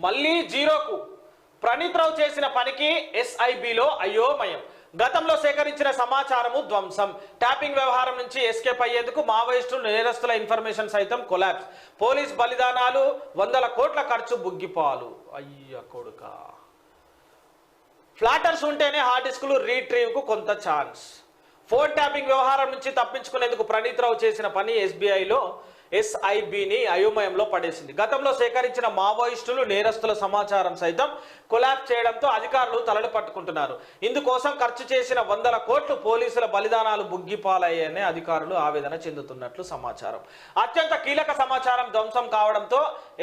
మళ్ళీ జీరోకు. ప్రణీత్ రావు చేసిన పనికి ఎస్ఐబిలో అయోమయం. గతంలో సేకరించిన సమాచారము ధ్వంసం. ట్యాపింగ్ వ్యవహారం నుంచి ఎస్కేప్ అయ్యేందుకు మావోయిస్టులు నేరస్తుల ఇన్ఫర్మేషన్ సైతం కొలాప్స్. పోలీస్ బలిదానాలు, 100 కోట్ల ఖర్చు బుగ్గిపాలు. అయ్య కొడుక. ఫ్లాటర్స్ ఉంటేనే హార్డ్ డిస్కులు రీట్రీవ్ కు కొంత ఛాన్స్. ఫోన్ ట్యాపింగ్ వ్యవహారం నుంచి తప్పించుకునేందుకు ప్రణీత్ రావు చేసిన పని ఎస్ఐబిని అయోమయంలో పడేసింది. గతంలో సేకరించిన మావోయిస్టులు నేరస్తుల సమాచారం సైతం కొలాప్స్ చేయడంతో అధికారులు తలలు పట్టుకుంటున్నారు. ఇందుకోసం ఖర్చు చేసిన 100 కోట్లు పోలీసుల బలిదానాలు బుగ్గిపాలయ్యాయని అధికారులు ఆవేదన చెందుతున్నట్లు సమాచారం. అత్యంత కీలక సమాచారం ధ్వంసం కావడంతో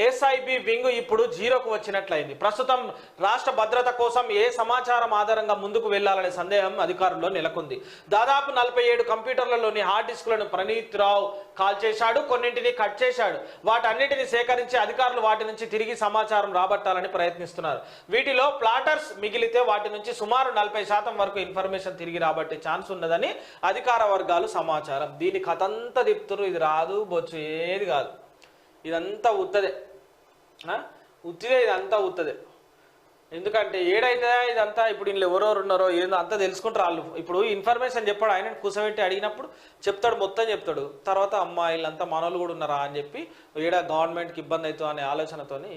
ఎస్ఐబి వింగ్ ఇప్పుడు జీరోకు వచ్చినట్లయింది. ప్రస్తుతం రాష్ట్ర భద్రత కోసం ఏ సమాచారం ఆధారంగా ముందుకు వెళ్లాలనే సందేహం అధికారుల్లో నెలకొంది. దాదాపు 47 కంప్యూటర్లలోని హార్డ్ డిస్కులను ప్రణీత్ రావు కాల్ చేశాడు, కొన్నింటిని కట్ చేశాడు. వాటన్నిటిని సేకరించి అధికారులు వాటి నుంచి తిరిగి సమాచారం రాబట్టాలని ప్రయత్నిస్తున్నారు. వీటిలో ప్లాటర్స్ మిగిలితే వాటి నుంచి సుమారు 40% వరకు ఇన్ఫర్మేషన్ తిరిగి రాబట్టే ఛాన్స్ ఉన్నదని అధికార వర్గాలు సమాచారం. దీని కథంతా తిప్పుతున్నారు. ఇది రాదు బొచ్చు ఏది కాదు, ఇదంతా ఉత్తదే, ఉత్తిదే, ఇదంతా ఉత్తదే. ఎందుకంటే ఏడైతే ఇదంతా ఇప్పుడు ఇంట్లో ఎవరెవరు ఉన్నారో ఏందో అంతా తెలుసుకుంటారు వాళ్ళు. ఇప్పుడు ఇన్ఫర్మేషన్ చెప్పాడు, ఆయన కూర్చోబెట్టి అడిగినప్పుడు చెప్తాడు, మొత్తం చెప్తాడు. తర్వాత అమ్మాయిలంతా మనోళ్ళు కూడా ఉన్నారా అని చెప్పి ఏడా గవర్నమెంట్కి ఇబ్బంది అవుతుంది అనే ఆలోచనతోని